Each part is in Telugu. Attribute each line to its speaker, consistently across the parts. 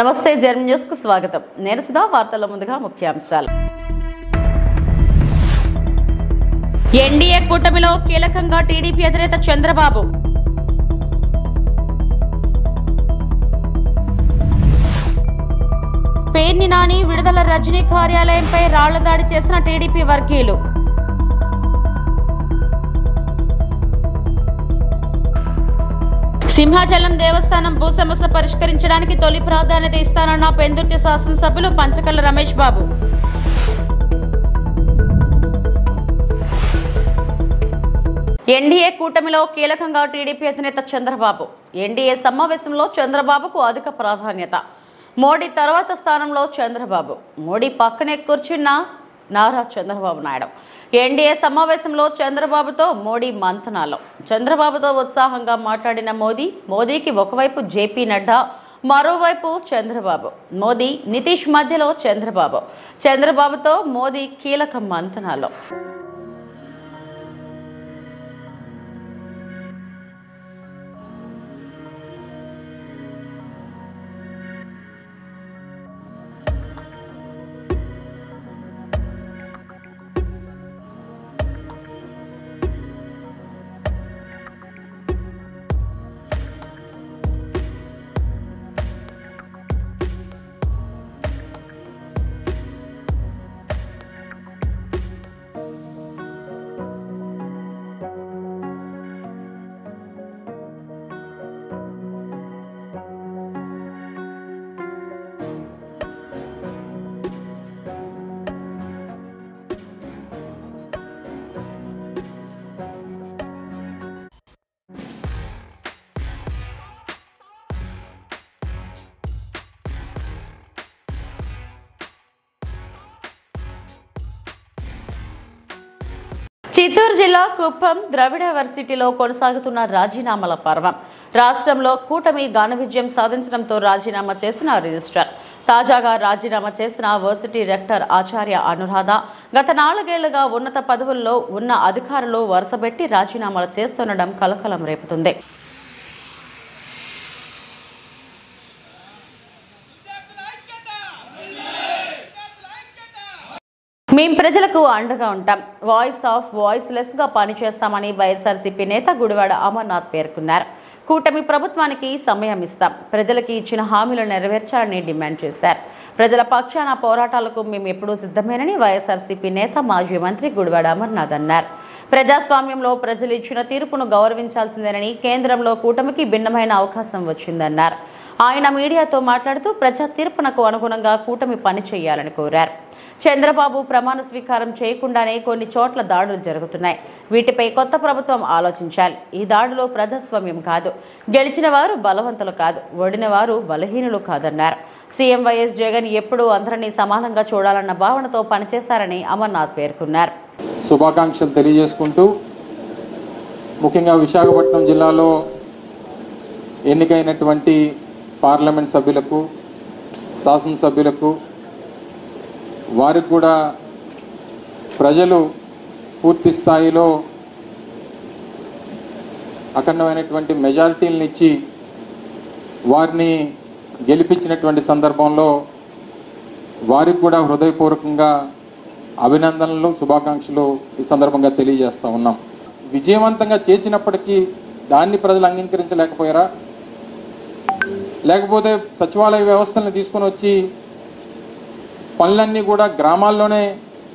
Speaker 1: నమస్తే జర్మన్ న్యూస్ కు స్వాగతం. నేను సుధా. వార్తల ముందుగా ముఖ్యాంశాలు. ఎన్డీఏ కూటమిలో కీలకంగా టీడీపీ అధినేత చంద్రబాబు. పేర్ని నాని విడుదల రజనీ కార్యాలయంపై రాళ్ల దాడి చేసిన టీడీపీ వర్గీయులు. సింహాచలం దేవస్థానం భూ సమస్య పరిష్కరించడానికి తొలి ప్రాధాన్యత ఇస్తానన్న పెందుర్తి శాసనసభ్యులు పంచకల్ల రమేష్ బాబు. ఎన్డీఏ కూటమిలో కీలకంగా టీడీపీ అధినేత చంద్రబాబు. ఎన్డీఏ సమావేశంలో చంద్రబాబుకు అధిక ప్రాధాన్యత. మోడీ తర్వాత స్థానంలో చంద్రబాబు. మోడీ పక్కనే కూర్చున్న నారా చంద్రబాబు నాయుడు. ఎన్డీఏ సమావేశంలో చంద్రబాబుతో మోడీ మంతనాలు. చంద్రబాబుతో ఉత్సాహంగా మాట్లాడిన మోదీకి ఒకవైపు జేపీ నడ్డా, మరోవైపు చంద్రబాబు. మోదీ నితీష్ మధ్యలో చంద్రబాబుతో మోదీ కీలక మంతనాలు. చిత్తూరు జిల్లా కుప్పం ద్రవిడ వర్సిటీలో కొనసాగుతున్న రాజీనామాల పర్వం. రాష్ట్రంలో కూటమి ఘన విజయం సాధించడంతో రాజీనామా చేసిన రిజిస్ట్రార్. తాజాగా రాజీనామా చేసిన వర్సిటీ రెక్టర్ ఆచార్య అనురాధ గత 4 ఏళ్లుగా ఉన్నత పదవుల్లో ఉన్న అధికారులు వరుసపెట్టి రాజీనామాలు చేస్తుండడం కలకలం రేపుతుంది. మేం ప్రజలకు అండగా ఉంటాం, వాయిస్ ఆఫ్ వాయిస్లెస్ గా పనిచేస్తామని వైఎస్ఆర్సీపీ నేత గుడివాడ అమర్నాథ్ పేర్కొన్నారు. కూటమి ప్రభుత్వానికి సమయం ఇస్తాం, ప్రజలకి ఇచ్చిన హామీలు నెరవేర్చాలని డిమాండ్ చేశారు. ప్రజల పక్షాన పోరాటాలకు మేము ఎప్పుడూ సిద్ధమేనని వైఎస్ఆర్సీపీ నేత మాజీ మంత్రి గుడివాడ అమర్నాథ్ అన్నారు. ప్రజాస్వామ్యంలో ప్రజలు ఇచ్చిన తీర్పును గౌరవించాల్సిందేనని, కేంద్రంలో కూటమికి భిన్నమైన అవకాశం వచ్చిందన్నారు. ఆయన మీడియాతో మాట్లాడుతూ ప్రజా తీర్పునకు అనుగుణంగా కూటమి పని చేయాలని కోరారు. చంద్రబాబు ప్రమాణ స్వీకారం చేయకుండానే కొన్ని చోట్ల దాడులు జరుగుతున్నాయి. వీటిపై కొత్త ప్రభుత్వం ఆలోచించాలి. ఈ దాడులో ప్రజాస్వామ్యం కాదు, గెలిచిన వారు బలవంతులు కాదు, ఓడిన వారు బలహీనులు కాదన్నారు. సీఎం వైఎస్ జగన్ ఎప్పుడూ అందరినీ సమానంగా చూడాలన్న భావనతో పనిచేశారని అమర్నాథ్ పేర్కొన్నారు.
Speaker 2: శుభాకాంక్షలు తెలియజేసుకుంటూ, ముఖ్యంగా విశాఖపట్నం జిల్లాలో ఎన్నికైనటువంటి పార్లమెంట్ సభ్యులకు, శాసనసభ్యులకు, వారికి కూడా ప్రజలు పూర్తి స్థాయిలో అఖండమైనటువంటి మెజారిటీలను ఇచ్చి వారిని గెలిపించినటువంటి సందర్భంలో వారికి కూడా హృదయపూర్వకంగా అభినందనలు, శుభాకాంక్షలు ఈ సందర్భంగా తెలియజేస్తూ ఉన్నాం. విజయవంతంగా చేసినప్పటికీ దాన్ని ప్రజలు అంగీకరించలేకపోయారా? లేకపోతే సచివాలయ వ్యవస్థలను తీసుకొని వచ్చి పనులన్నీ కూడా గ్రామాల్లోనే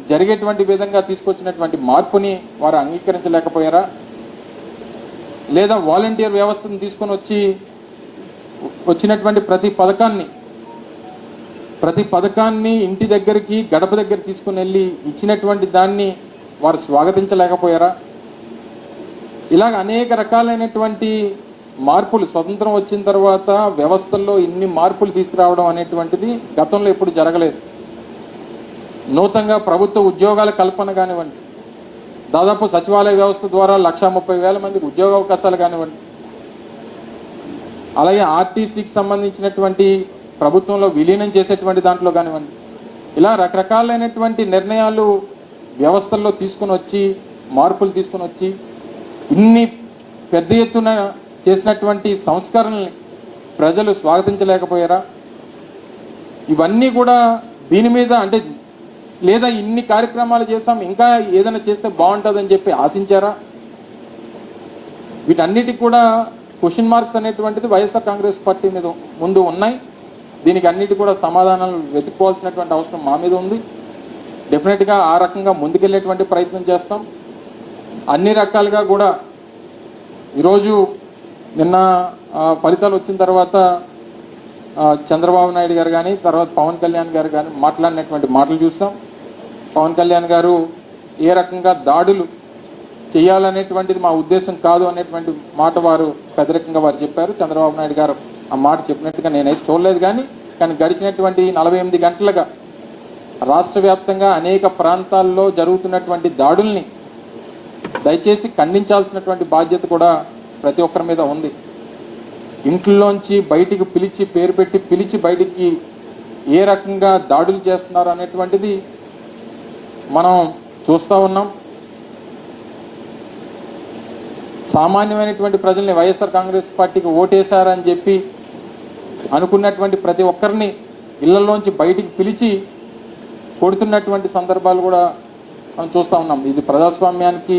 Speaker 2: జరిగేటువంటి విధంగా తీసుకొచ్చినటువంటి మార్పుని వారు అంగీకరించలేకపోయారా? లేదా వాలంటీర్ వ్యవస్థను తీసుకొని వచ్చినటువంటి ప్రతి పథకాన్ని ఇంటి దగ్గరికి, గడప దగ్గర తీసుకుని వెళ్ళి ఇచ్చినటువంటి దాన్ని వారు స్వాగతించలేకపోయారా? ఇలాగ అనేక రకాలైనటువంటి మార్పులు, స్వతంత్రం వచ్చిన తర్వాత వ్యవస్థల్లో ఇన్ని మార్పులు తీసుకురావడం అనేటువంటిది గతంలో ఎప్పుడు జరగలేదు. నూతనంగా ప్రభుత్వ ఉద్యోగాల కల్పన కానివ్వండి, దాదాపు సచివాలయ వ్యవస్థ ద్వారా 1,30,000 మందికి ఉద్యోగ అవకాశాలు కానివ్వండి, అలాగే ఆర్టీసీకి సంబంధించినటువంటి ప్రభుత్వంలో విలీనం చేసేటువంటి దాంట్లో కానివ్వండి, ఇలా రకరకాలైనటువంటి నిర్ణయాలు వ్యవస్థల్లో తీసుకుని వచ్చి, మార్పులు తీసుకుని వచ్చి ఇన్ని పెద్ద ఎత్తున చేసినటువంటి సంస్కరణల్ని ప్రజలు స్వాగతించలేకపోయారా? ఇవన్నీ కూడా దీని మీద అంటే లేదా ఇన్ని కార్యక్రమాలు చేసాం ఇంకా ఏదైనా చేస్తే బాగుంటుందని చెప్పి ఆశించారా? వీటన్నిటికి కూడా క్వశ్చన్ మార్క్స్ అనేటువంటిది వైఎస్ఆర్ కాంగ్రెస్ పార్టీ మీద ముందు ఉన్నాయి. దీనికి అన్నిటి కూడా సమాధానాలు వెతుక్కోవాల్సినటువంటి అవసరం మా మీద ఉంది. డెఫినెట్గా ఆ రకంగా ముందుకెళ్ళేటువంటి ప్రయత్నం చేస్తాం. అన్ని రకాలుగా కూడా ఈరోజు నిన్న ఫలితాలు వచ్చిన తర్వాత చంద్రబాబు నాయుడు గారు కానీ తర్వాత పవన్ కళ్యాణ్ గారు కానీ మాట్లాడినటువంటి మాటలు చూస్తాం. పవన్ కళ్యాణ్ గారు ఏ రకంగా దాడులు చేయాలనేటువంటిది మా ఉద్దేశం కాదు అనేటువంటి మాట వారు పెద్దరికంగా వారు చెప్పారు. చంద్రబాబు నాయుడు గారు ఆ మాట చెప్పినట్టుగా నేనైతే చూడలేదు. కానీ గడిచినటువంటి 48 గంటలుగా రాష్ట్ర వ్యాప్తంగా అనేక ప్రాంతాల్లో జరుగుతున్నటువంటి దాడుల్ని దయచేసి ఖండించాల్సినటువంటి బాధ్యత కూడా ప్రతి ఒక్కరి మీద ఉంది. ఇంట్లోంచి బయటికి పిలిచి పేరు పెట్టి పిలిచి బయటికి ఏ రకంగా దాడులు చేస్తున్నారు అనేటువంటిది మనం చూస్తూ ఉన్నాం. సామాన్యమైనటువంటి ప్రజల్ని వైఎస్ఆర్ కాంగ్రెస్ పార్టీకి ఓటేశారని చెప్పి అనుకున్నటువంటి ప్రతి ఒక్కరిని ఇళ్లలోంచి బయటికి పిలిచి కొడుతున్నటువంటి సందర్భాలు కూడా మనం చూస్తూ ఉన్నాం. ఇది ప్రజాస్వామ్యానికి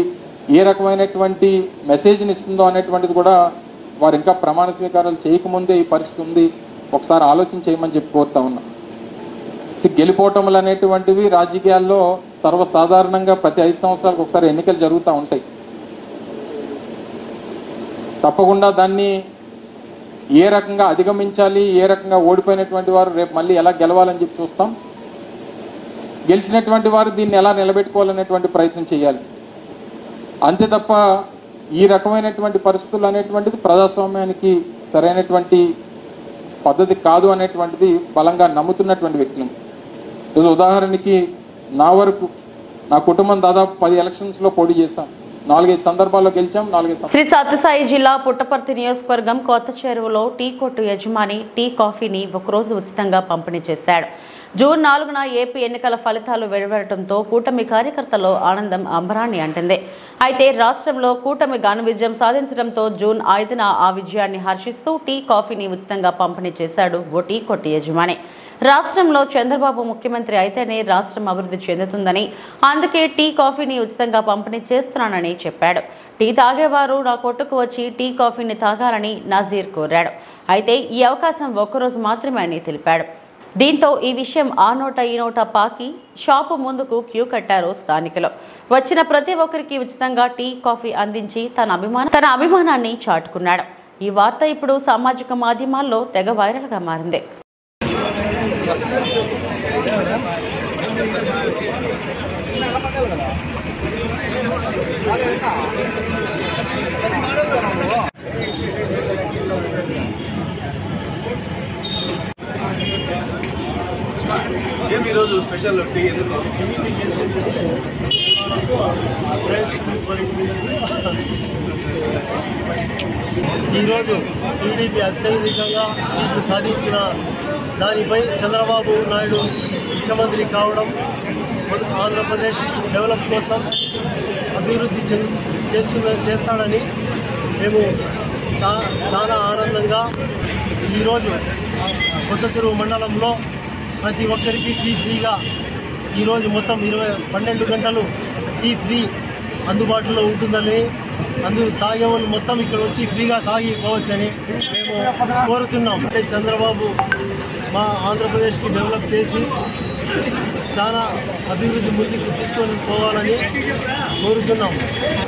Speaker 2: ఏ రకమైనటువంటి మెసేజ్ని ఇస్తుందో అనేటువంటిది కూడా వారు ఇంకా ప్రమాణ స్వీకారాలు చేయకముందే ఈ పరిస్థితి ఉంది. ఒకసారి ఆలోచన చేయమని చెప్పి కోరుతా ఉన్నాం. గెలిపోవటములు అనేటువంటివి రాజకీయాల్లో సర్వసాధారణంగా ప్రతి 5 సంవత్సరాలకు ఒకసారి ఎన్నికలు జరుగుతూ ఉంటాయి. తప్పకుండా దాన్ని ఏ రకంగా అధిగమించాలి, ఏ రకంగా ఓడిపోయినటువంటి వారు రేపు మళ్ళీ ఎలా గెలవాలని చెప్పి చూస్తాం. గెలిచినటువంటి వారు దీన్ని ఎలా నిలబెట్టుకోవాలనేటువంటి ప్రయత్నం చేయాలి. అంతే తప్ప ఈ రకమైనటువంటి పరిస్థితులు అనేటువంటిది ప్రజాస్వామ్యానికి సరైనటువంటి పద్ధతి కాదు అనేటువంటిది బలంగా నమ్ముతున్నటువంటి వ్యక్తులు. ఈరోజు ఉదాహరణకి నా వరకు నా కుటుంబం దాదాపు 10 ఎలక్షన్స్లో పోటీ చేశాం. 4-5 సందర్భాల్లో గెలిచాం. 4-5
Speaker 1: శ్రీ సత్యసాయి జిల్లా పుట్టపర్తి నియోజకవర్గం కొత్త చెరువులో టీ కొట్టు యజమాని టీ కాఫీని ఒకరోజు ఉచితంగా పంపిణీ చేశాడు. జూన్ 4న ఏపీ ఎన్నికల ఫలితాలు వెలువడటంతో కూటమి కార్యకర్తల్లో ఆనందం అంబరాన్ని అంటింది. అయితే రాష్ట్రంలో కూటమి ఘన విజయం సాధించడంతో జూన్ 5న ఆ విజయాన్ని హర్షిస్తూ టీ కాఫీని ఉచితంగా పంపిణీ చేశాడు ఓ టీ కొట్టు యజమాని. రాష్ట్రంలో చంద్రబాబు ముఖ్యమంత్రి అయితేనే రాష్ట్రం అభివృద్ధి చెందుతుందని, అందుకే టీ కాఫీని ఉచితంగా పంపిణీ చేస్తున్నానని చెప్పాడు. టీ తాగేవారు నా కొట్టుకు వచ్చి టీ కాఫీని తాగాలని నజీర్ కోరాడు. అయితే ఈ అవకాశం ఒక్కరోజు మాత్రమే అని తెలిపాడు. దీంతో ఈ విషయం ఆ నోట ఈ నోట పాకి షాపు ముందుకు క్యూ కట్టారు స్థానికులు. వచ్చిన ప్రతి ఒక్కరికి ఉచితంగా టీ కాఫీ అందించి తన అభిమానాన్ని చాటుకున్నాడు. ఈ వార్త ఇప్పుడు సామాజిక మాధ్యమాల్లో తెగ వైరల్గా మారింది.
Speaker 3: ఈరోజు స్పెషల్ టీ ఎందుకు? ఈరోజు టీడీపీ అత్యధికంగా సీట్లు సాధించిన దానిపై చంద్రబాబు నాయుడు ముఖ్యమంత్రి కావడం, ఆంధ్రప్రదేశ్ డెవలప్ కోసం అభివృద్ధి చేస్తాడని మేము చాలా ఆనందంగా ఈరోజు కొత్త చెరువు మండలంలో ప్రతి ఒక్కరికి టీ ఫ్రీగా ఈరోజు మొత్తం 12 గంటలు టీ ఫ్రీ అందుబాటులో ఉంటుందని, తాగేవాళ్ళు మొత్తం ఇక్కడ వచ్చి ఫ్రీగా తాగిపోవచ్చని మేము కోరుతున్నాం. అంటే చంద్రబాబు మా ఆంధ్రప్రదేశ్కి డెవలప్ చేసి చాలా అభివృద్ధి ముందుకు తీసుకొని పోవాలని కోరుతున్నాం.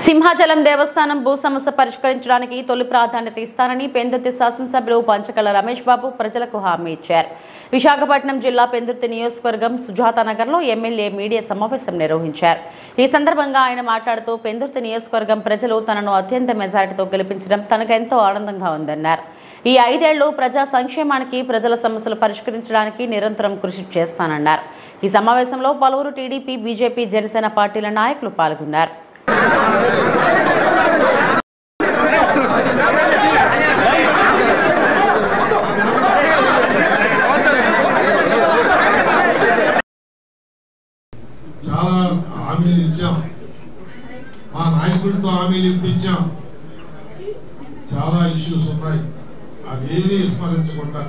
Speaker 1: సింహాచలం దేవస్థానం భూ సమస్య పరిష్కరించడానికి తొలి ప్రాధాన్యత ఇస్తానని పెందుర్తి శాసనసభ్యులు పంచకల రమేష్ బాబు ప్రజలకు హామీ ఇచ్చారు. విశాఖపట్నం జిల్లా పెందుర్తి నియోజకవర్గం సుజాతానగర్లో ఎమ్మెల్యే మీడియా సమావేశం నిర్వహించారు. ఈ సందర్భంగా ఆయన మాట్లాడుతూ పెందుర్తి నియోజకవర్గం ప్రజలు తనను అత్యంత మెజారిటీతో గెలిపించడం తనకెంతో ఆనందంగా ఉందన్నారు. ఈ 5 ఏళ్లు ప్రజా సంక్షేమానికి, ప్రజల సమస్యలు పరిష్కరించడానికి నిరంతరం కృషి చేస్తానన్నారు. ఈ సమావేశంలో పలువురు టీడీపీ, బీజేపీ, జనసేన పార్టీల నాయకులు పాల్గొన్నారు.
Speaker 4: చాలా హామీలు ఇచ్చాం, మా నాయకుడితో హామీలు ఇప్పించాం. చాలా ఇష్యూస్ ఉన్నాయి, అవేమీ విస్మరించకుండా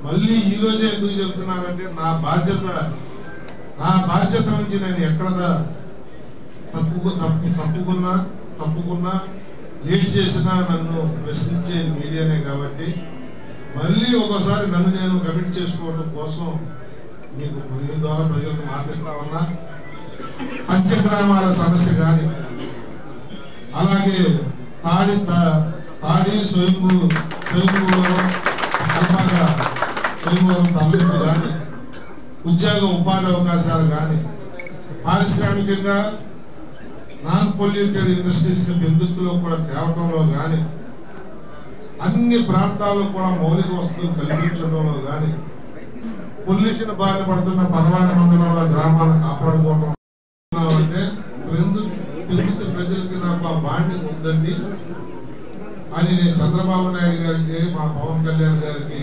Speaker 4: మళ్ళీ ఈ రోజే ఎందుకు చెప్తున్నానంటే నా బాధ్యత నుంచి నేను ఎక్కడ తప్పుకున్నా లేట్ చేసినా నన్ను ప్రశ్నించేది మీడియానే కాబట్టి మళ్ళీ ఒకసారి నన్ను నేను కమిట్ చేసుకోవడం కోసం మీకు మీ ద్వారా ప్రజలకు మాట్లాడుతా ఉన్నా. పంచగ్రామాల సమస్య కానీ అలాగే తాడి స్వయంభూవరం తరలింపు కానీ ఉద్యోగ ఉపాధి అవకాశాలు కానీ పారిశ్రామికంగా నాన్ పొల్యూటెడ్ ఇండస్ట్రీస్ పెందుతులో కూడా తేవటంలో కానీ అన్ని ప్రాంతాల్లో కూడా మౌలిక వసతులు కల్పించడంలో కానీ పొల్యూషన్ బారిన పడుతున్న పర్వాణ మండలంలో గ్రామాలను కాపాడుకోవడం అంటే పెందుతు ప్రజలకి నాకు ఆ బాండింగ్ ఉందండి అని నేను చంద్రబాబు నాయుడు గారికి మా పవన్ కళ్యాణ్ గారికి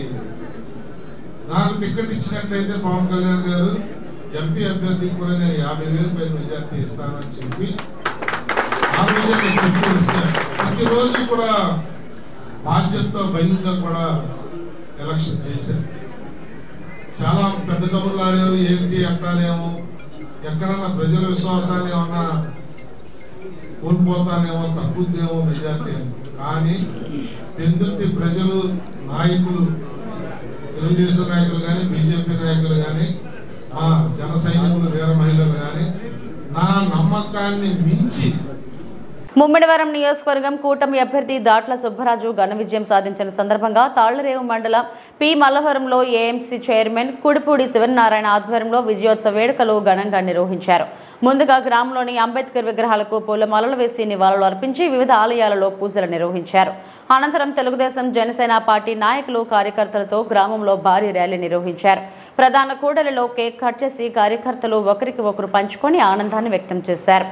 Speaker 4: నాకు టికెట్ ఇచ్చినట్లయితే పవన్ కళ్యాణ్ గారు ఎంపీ అభ్యర్థికి కూడా నేను 50,000 పైన మెజార్టీ ఇస్తానని చెప్పి ఆ రోజే నేను చెప్పి ఇస్తాను. ప్రతిరోజు కూడా బాధ్యతతో భయంగా కూడా ఎలక్షన్ చేశాను. చాలా పెద్ద కబుర్లు ఆడేవి ఏంటి అంటారేమో, ఎక్కడన్నా ప్రజల విశ్వాసాన్ని ఏమన్నా కోల్పోతానేమో, తగ్గుద్దేమో మెజార్టీ అని. కానీ పెందుర్తి ప్రజలు నాయకులు, తెలుగుదేశం నాయకులు కానీ బీజేపీ నాయకులు కానీ మా జన సైనికులు వీర మహిళలు కానీ నా నమ్మకాన్ని మించి
Speaker 1: ముమ్మిడివరం నియోజకవర్గం కూటమి అభ్యర్థి దాట్ల సుబ్బరాజు ఘన విజయం సాధించిన సందర్భంగా తాళ్లరేవు మండలం పి మల్లవరంలో ఏఎంసీ చైర్మన్ కుడిపూడి శివనారాయణ ఆధ్వర్యంలో విజయోత్సవ వేడుకలు ఘనంగా నిర్వహించారు. ముందుగా గ్రామంలోని అంబేద్కర్ విగ్రహాలకు పూలమాలలు వేసి నివాళులు అర్పించి వివిధ ఆలయాలలో పూజలు నిర్వహించారు. అనంతరం తెలుగుదేశం జనసేన పార్టీ నాయకులు కార్యకర్తలతో గ్రామంలో భారీ ర్యాలీ నిర్వహించారు. ప్రధాన కూడలిలో కేక్ కట్ చేసి కార్యకర్తలు ఒకరికి ఒకరు పంచుకొని ఆనందాన్ని వ్యక్తం చేశారు.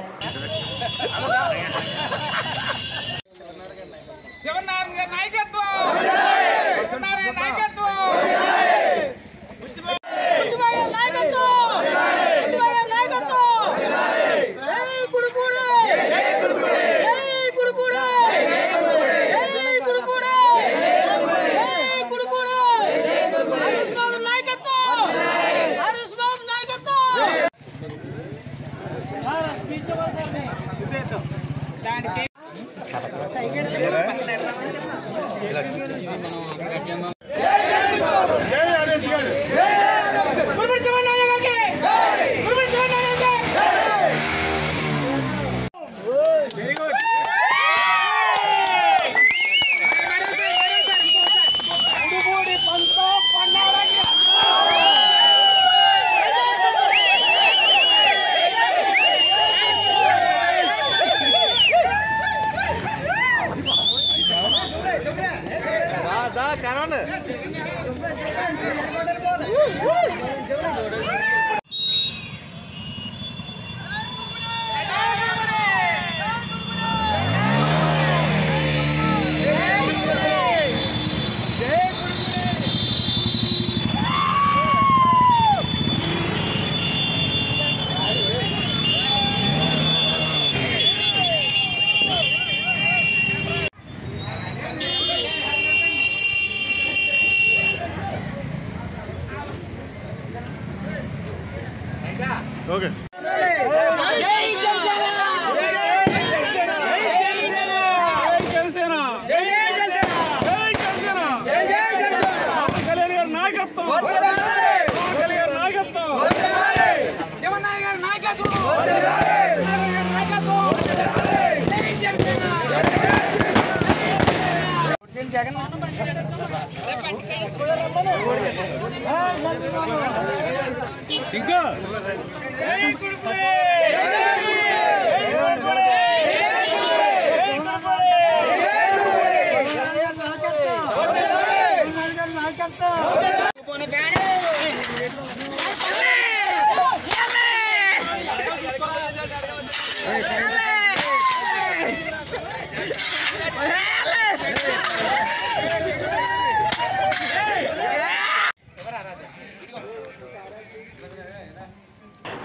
Speaker 5: Okay.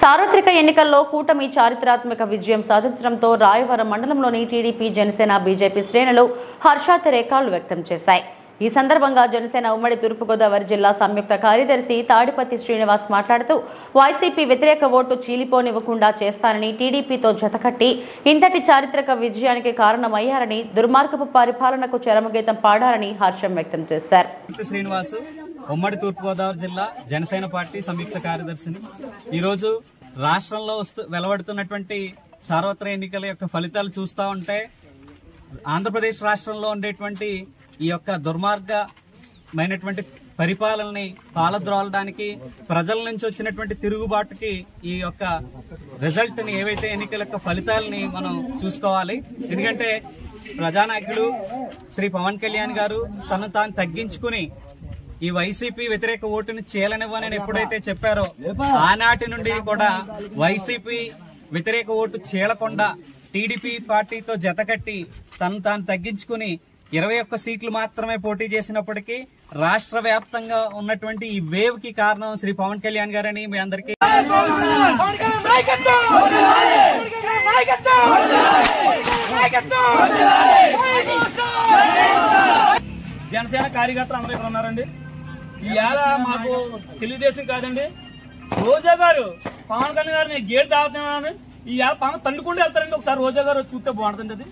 Speaker 1: సార్వత్రిక ఎన్నికల్లో కూటమి చారిత్రాత్మక విజయం సాధించడంతో రాయవరం మండలంలోని టీడీపీ జనసేన బీజేపీ శ్రేణులు హర్షాతిరేకాలు వ్యక్తం చేశాయి. ఈ సందర్భంగా జనసేన ఉమ్మడి తూర్పుగోదావరి జిల్లా సంయుక్త కార్యదర్శి తాడిపత్తి శ్రీనివాస్ మాట్లాడుతూ వైసీపీ వ్యతిరేక ఓటు చీలిపోనివ్వకుండా చేస్తానని టీడీపీతో జతకట్టి ఇంతటి చారిత్రక విజయానికి కారణమయ్యారని దుర్మార్గపు పరిపాలనకు చరమగీతం పాడారని హర్షం వ్యక్తం చేశారు.
Speaker 5: శ్రీనివాస్ ఉమ్మడి తూర్పుగోదావరి జిల్లా జనసేన పార్టీ సంయుక్త కార్యదర్శిని. ఈరోజు రాష్ట్రంలో వెలువడుతున్నటువంటి సార్వత్రిక ఎన్నికల యొక్క ఫలితాలు చూస్తూ ఉంటే ఆంధ్రప్రదేశ్ రాష్ట్రంలో ఉండేటువంటి ఈ యొక్క దుర్మార్గమైనటువంటి పరిపాలనని పాలద్రోలడానికి ప్రజల నుంచి వచ్చినటువంటి తిరుగుబాటుకి ఈ యొక్క రిజల్ట్ ని ఏవైతే ఎన్నికల యొక్క ఫలితాలని మనం చూసుకోవాలి. ఎందుకంటే ప్రజానాయకులు శ్రీ పవన్ కళ్యాణ్ గారు తను తాను తగ్గించుకుని ఈ వైసీపీ వ్యతిరేక ఓటుని చీలనివ్వనని ఎప్పుడైతే చెప్పారో ఆనాటి నుండి కూడా వైసీపీ వ్యతిరేక ఓటు చీలకుండా టీడీపీ పార్టీతో జతకట్టి తను తాను తగ్గించుకుని 21 సీట్లు మాత్రమే పోటీ చేసినప్పటికీ రాష్ట్ర వ్యాప్తంగా ఉన్నటువంటి ఈ వేవ్ కి కారణం శ్రీ పవన్ కళ్యాణ్ గారని మీ అందరికీ
Speaker 6: జనసేన కార్యకర్తలు అందరూ ఇక్కడ ఉన్నారండి. ఇవాళ మాకు తెలుగుదేశం కాదండి, రోజా గారు పవన్ కళ్యాణ్ గారిని గేట్ దాగుతున్నాను. ఇవాళ పవన్ తండ్రుకుంటూ వెళ్తారండి. ఒకసారి రోజా గారు చూస్తే బాగుంటుంది. అది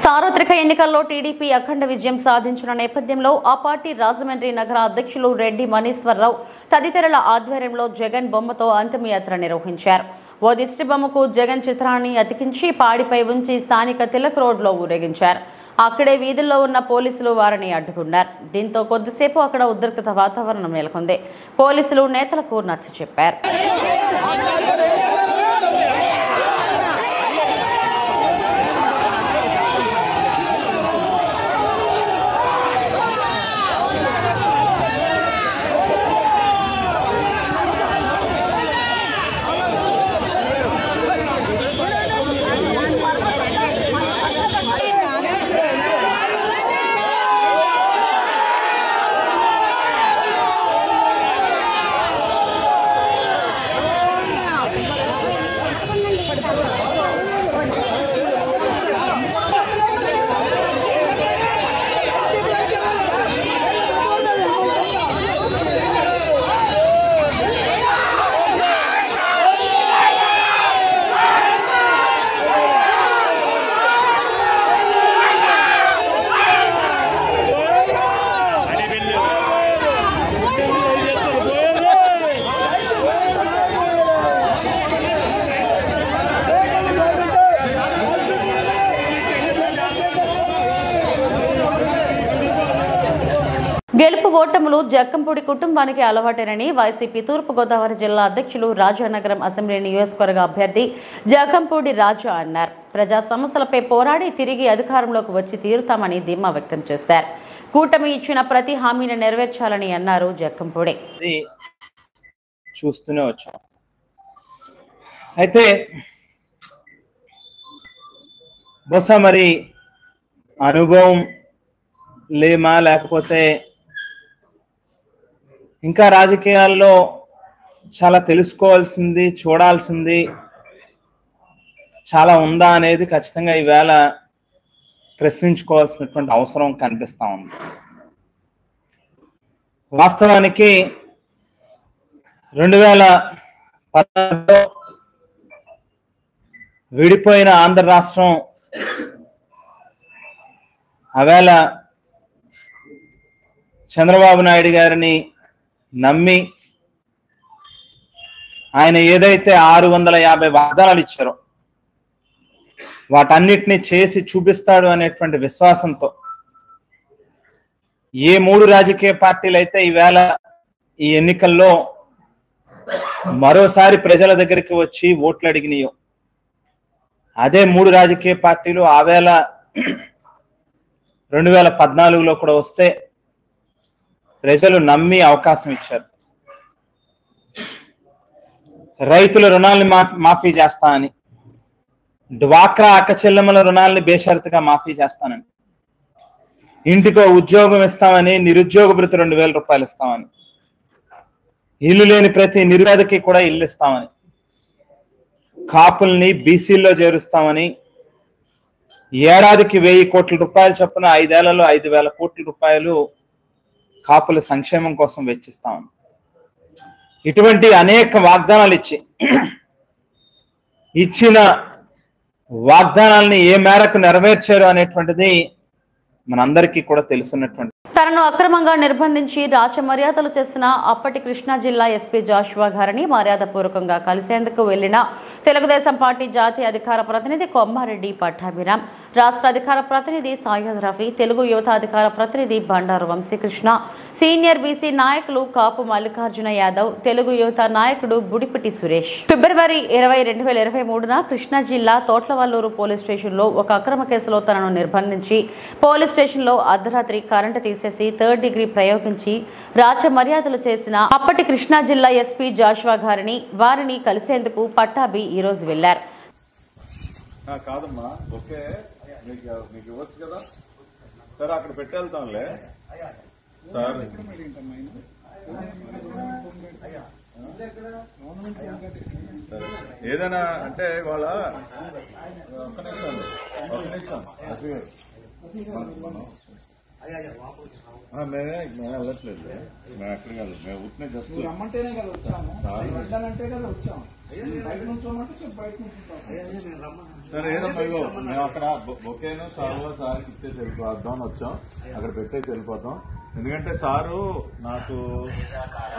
Speaker 1: సార్వత్రిక ఎన్నికల్లో టీడీపీ అఖండ విజయం సాధించిన నేపథ్యంలో ఆ పార్టీ రాజమండ్రి నగర అధ్యక్షులు రెడ్డి మనీశ్వరరావు తదితరుల ఆధ్వర్యంలో జగన్ బొమ్మతో అంతిమయాత్ర నిర్వహించారు. ఓ దిష్టి బొమ్మకు జగన్ చిత్రాన్ని అతికించి పాడిపై ఉంచి స్థానిక తిలక్ రోడ్లో ఊరేగించారు. అక్కడే వీధుల్లో ఉన్న పోలీసులు వారిని అడ్డుకున్నారు. దీంతో కొద్దిసేపు అక్కడ ఉద్రిక్తత వాతావరణం నెలకొంది. పోలీసులు నేతలకు నచ్చచెప్పారు. గెలుపు ఓటములు జక్కంపూడి కుటుంబానికి అలవాటేనని వైసీపీ తూర్పుగోదావరి జిల్లా అధ్యక్షులు రాజానగరం అసెంబ్లీ నియోజకవర్గ అభ్యర్థి జక్కంపూడి రాజా అన్నారు. ప్రజా సమస్యలపై పోరాడి తిరిగి అధికారంలోకి వచ్చి తీరుతామని ధీమా వ్యక్తం చేశారు. కూటమి ఇచ్చిన ప్రతి హామీని నెరవేర్చాలని అన్నారు జక్కంపూడి.
Speaker 7: చూస్తూనే వచ్చాం. అయితే బహుశా మరి అనుభవం లేమా లేకపోతే ఇంకా రాజకీయాల్లో చాలా తెలుసుకోవాల్సింది చూడాల్సింది చాలా ఉందా అనేది ఖచ్చితంగా ఈవేళ ప్రశ్నించుకోవాల్సినటువంటి అవసరం కనిపిస్తా ఉంది. వాస్తవానికి 2016లో విడిపోయిన ఆంధ్ర రాష్ట్రం ఆవేళ చంద్రబాబు నాయుడు గారిని నమ్మి ఆయన ఏదైతే 650 వాగ్దానాలు ఇచ్చారో వాటన్నిటిని చేసి చూపిస్తాడు అనేటువంటి విశ్వాసంతో ఏ 3 రాజకీయ పార్టీలు అయితే ఈవేళ ఈ ఎన్నికల్లో మరోసారి ప్రజల దగ్గరికి వచ్చి ఓట్లు అడిగినాయో అదే 3 రాజకీయ పార్టీలు ఆవేళ 2014లో కూడా వస్తే ప్రజలు నమ్మి అవకాశం ఇచ్చారు. రైతుల రుణాలను మాఫీ చేస్తానని, డ్వాక్రా అక్క చెల్లెమ్మల రుణాలని బేషరతుగా మాఫీ చేస్తానని, ఇంటికో ఉద్యోగం ఇస్తామని, నిరుద్యోగ భృతి 2000 రూపాయలు ఇస్తామని, ఇల్లు లేని ప్రతి నిరుపేదకి కూడా ఇల్లు ఇస్తామని, కాపుల్ని బీసీల్లో చేరుస్తామని, ఏడాదికి 1000 కోట్ల రూపాయలు చొప్పున 5 ఏళ్లలో 5000 కోట్ల రూపాయలు కాపుల సంక్షేమం కోసం వెచ్చిస్తామని, ఇటువంటి అనేక వాగ్దానాలు ఇచ్చిన వాగ్దానాలని ఏ మేరకు నెరవేర్చారు అనేటువంటిది మనందరికీ కూడా తెలుసున్నటువంటి.
Speaker 1: తనను అక్రమంగా నిర్బంధించి రాచమర్యాదలు చేసిన అప్పటి కృష్ణా జిల్లా ఎస్పీ జాషువా గారిని మర్యాదపూర్వకంగా కలిసేందుకు వెళ్లిన తెలుగుదేశం పార్టీ జాతీయ అధికార ప్రతినిధి కొమ్మారెడ్డి పట్టాభిరామ్, రాష్ట్ర అధికార ప్రతినిధి సాయద్ రఫీ, తెలుగు యువత అధికార ప్రతినిధి బండారు వంశీకృష్ణ, సీనియర్ బీసీ నాయకులు కాపు మల్లికార్జున యాదవ్, తెలుగు యువత నాయకుడు బుడిపిటి సురేష్. ఫిబ్రవరి 20, 2023న కృష్ణా జిల్లా తోట్లవల్లూరు పోలీస్ స్టేషన్లో ఒక అక్రమ కేసులో తనను నిర్బంధించి పోలీస్ స్టేషన్లో అర్ధరాత్రి కరెంటు తీసేసి 3rd డిగ్రీ ప్రయోగించి రాచ మర్యాదలు చేసిన అప్పటి కృష్ణా జిల్లా ఎస్పీ జాషువా గారిని వారిని కలిసేందుకు పట్టాభి ఈ రోజు వెళ్లారు.
Speaker 8: కాదమ్మా, ఓకే, మీకు ఇవ్వచ్చు కదా సార్, అక్కడ పెట్టేళ్తాంలే సార్. ఏదైనా అంటే వాళ్ళ ఒక నిమిషం మేమే వెళ్ళట్లేదు, మేము ఎక్కడ కాదు, మేము ఉట్టినే చెప్తాం. రమ్మంటేనే కదా వచ్చాము, వెళ్ళాలంటే కదా వచ్చాము, బయట నుంచోమంటే బయట నుంచి సరే. ఏదమ్మా, ఇగో మేము అక్కడ బొకేను సార్లో సార్కి ఇచ్చేసి వెళ్ళిపోద్దామని వచ్చాం, అక్కడ పెట్టేసి వెళ్ళిపోతాం. ఎందుకంటే సారు నాకు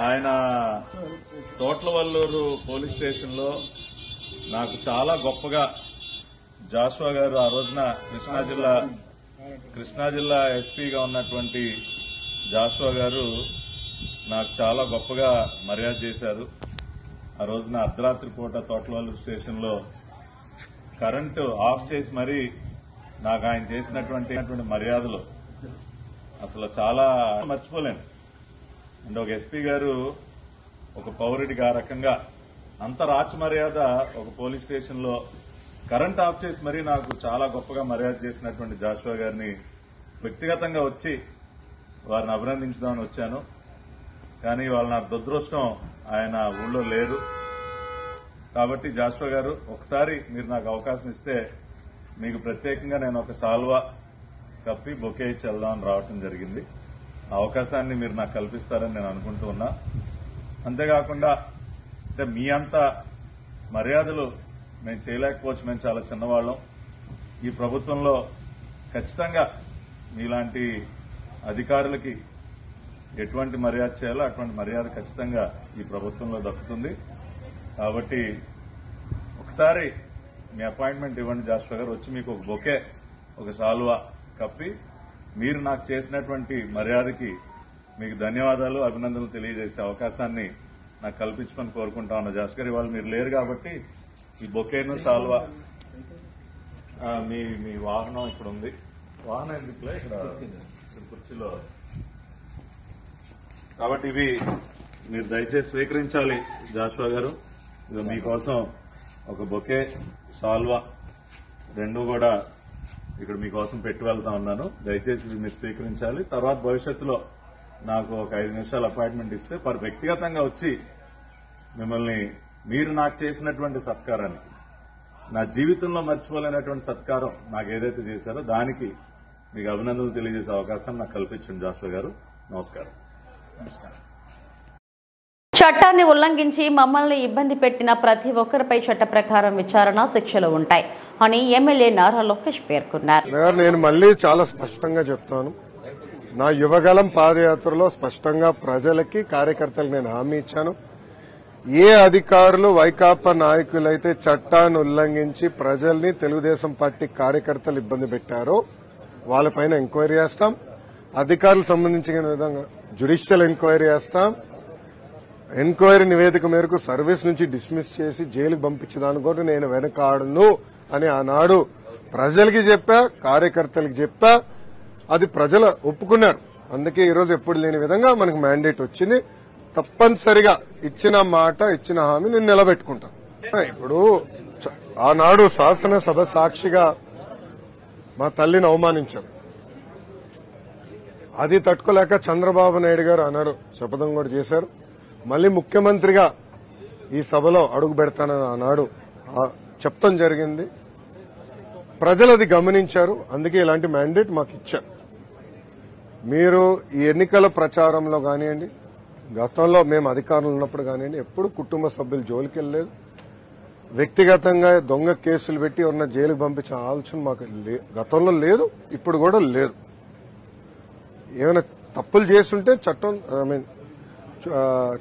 Speaker 8: ఆయన తోట్లవల్లూరు పోలీస్ స్టేషన్లో నాకు చాలా గొప్పగా జాషువా గారు ఆ రోజున కృష్ణా జిల్లా ఎస్పీగా ఉన్నటువంటి జాషువా గారు నాకు చాలా గొప్పగా మర్యాద చేశారు. ఆ రోజున అర్ధరాత్రి పూట తోట్లవల్లూరు స్టేషన్లో కరెంటు ఆఫ్ చేసి మరీ నాకు ఆయన చేసినటువంటి మర్యాదలు అసలు చాలా మర్చిపోలేను. అంటే ఒక ఎస్పీ గారు ఒక పౌరుడికి ఆ రకంగా అంత రాచ మర్యాద ఒక పోలీస్ స్టేషన్లో కరెంట్ ఆఫ్ చేసి మరీ నాకు చాలా గొప్పగా మర్యాద చేసినటువంటి జాషువా గారిని వ్యక్తిగతంగా వచ్చి వారిని అభినందించుదామని వచ్చాను. కానీ వాళ్ళ నా దురదృష్టం ఆయన ఊళ్ళో లేరు. కాబట్టి జాషువా గారు, ఒకసారి మీరు నాకు అవకాశం ఇస్తే మీకు ప్రత్యేకంగా నేను ఒక సాల్వా కప్పి బొకే ఇచ్చి వెళ్దామని రావటం జరిగింది. ఆ అవకాశాన్ని మీరు నాకు కల్పిస్తారని నేను అనుకుంటూ ఉన్నా. అంతేకాకుండా అంటే మీ అంత మర్యాదలు మేము చేయలేకపోవచ్చు, మేము చాలా చిన్నవాళ్ళం. ఈ ప్రభుత్వంలో ఖచ్చితంగా మీలాంటి అధికారులకి ఎటువంటి మర్యాద చేయాలో అటువంటి మర్యాద ఖచ్చితంగా ఈ ప్రభుత్వంలో దక్కుతుంది. కాబట్టి ఒకసారి మీ అపాయింట్మెంట్ ఇవ్వండి జాషువా గారు, వచ్చి మీకు ఒక బొకే ఒక సాల్వా కప్పి మీరు నాకు చేసినటువంటి మర్యాదకి మీకు ధన్యవాదాలు, అభినందనలు తెలియజేసే అవకాశాన్ని నాకు కల్పించమని కోరుకుంటా ఉన్నా. జాషువా గారు, ఇవాళ మీరు లేరు కాబట్టి ఈ బొకేను సాల్వా మీ వాహనం ఇక్కడ ఉంది. వాహనం ఎందుకులే, ఇక్కడ కుర్చీలో. కాబట్టి ఇవి మీరు దయచేసి స్వీకరించాలి జాషువా గారు. ఇది మీకోసం ఒక బొకే సాల్వా రెండు కూడా ఇక్కడ మీకోసం పెట్టి వెళ్తా ఉన్నాను. దయచేసి ఇది మీరు స్వీకరించాలి. తర్వాత భవిష్యత్తులో నాకు ఒక 5 నిమిషాలు అపాయింట్మెంట్ ఇస్తే వ్యక్తిగతంగా వచ్చి మిమ్మల్ని మీరు నాకు చేసినటువంటి సత్కారానికి, నా జీవితంలో మర్చిపోలేనటువంటి సత్కారం నాకు ఏదైతే చేశారో దానికి మీకు అభినందనలు తెలియజేసే అవకాశం నాకు కల్పించండి జాషువా గారు. నమస్కారం.
Speaker 1: చట్టాన్ని ఉల్లంఘించి మమ్మల్ని ఇబ్బంది పెట్టిన ప్రతి ఒక్కరిపై చట్ట ప్రకారం విచారణ శిక్షలు ఉంటాయి అని ఎమ్మెల్యే నారా లోకేష్ పేర్కొన్నారు.
Speaker 9: నేను మళ్లీ చాలా స్పష్టంగా చెప్తాను. నా యువగలం పాదయాత్రలో స్పష్టంగా ప్రజలకి కార్యకర్తలకు నేను హామీ ఇచ్చాను. ఏ అధికారులు వైకాపా నాయకులైతే చట్టాన్ని ఉల్లంఘించి ప్రజల్ని తెలుగుదేశం పార్టీ కార్యకర్తలు ఇబ్బంది పెట్టారో వాళ్ళపైన ఎంక్వైరీ చేస్తాం. అధికారులకు సంబంధించిన విధంగా జ్యుడిషియల్ ఎంక్వైరీ చేస్తాం. ఎంక్వైరీ నివేదిక మేరకు సర్వీస్ నుంచి డిస్మిస్ చేసి జైలుకు పంపించేదాన్ని కూడా నేను వెనకాడను అని ఆనాడు ప్రజలకి చెప్పా, కార్యకర్తలకు చెప్పా. అది ప్రజలు ఒప్పుకున్నారు. అందుకే ఈరోజు ఎప్పుడు లేని విధంగా మనకు మ్యాండేట్ వచ్చింది. తప్పనిసరిగా ఇచ్చిన మాట, ఇచ్చిన హామీ నేను నిలబెట్టుకుంటాను. ఇప్పుడు ఆనాడు శాసనసభ సాక్షిగా మా తల్లిని అవమానించారు. అది తట్టుకోలేక చంద్రబాబు నాయుడు గారు ఆనాడు శపథం కూడా చేశారు. మళ్లీ ముఖ్యమంత్రిగా ఈ సభలో అడుగు పెడతానని ఆనాడు చెప్తాం జరిగింది. ప్రజలు అది గమనించారు. అందుకే ఇలాంటి మ్యాండేట్ మాకు ఇచ్చారు. మీరు ఈ ఎన్నికల ప్రచారంలో కానివ్వండి, గతంలో మేము అధికారంలో ఉన్నప్పుడు కానివ్వండి, ఎప్పుడు కుటుంబ సభ్యులు జోలికి వెళ్ళలేదు. వ్యక్తిగతంగా దొంగ కేసులు పెట్టి ఉన్న జైలుకు పంపించిన ఆలోచన మాకు గతంలో లేదు, ఇప్పుడు కూడా లేదు. ఏమైనా తప్పులు చేస్తుంటే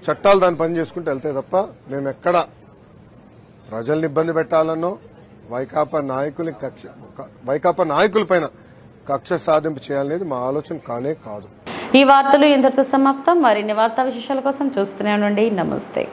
Speaker 9: చట్టాలు దాని పని చేసుకుంటూ వెళ్తే తప్ప మేము ఎక్కడ ప్రజల్ని ఇబ్బంది పెట్టాలనో వైకాపా నాయకులపైన కక్ష సాధింపు చేయాలనేది మా ఆలోచన కానే కాదు.
Speaker 1: ఈ వార్తలు ఇంతటితో సమాప్తం. మరిన్ని వార్తా విశేషాల కోసం చూస్తూనే ఉండండి. నమస్తే.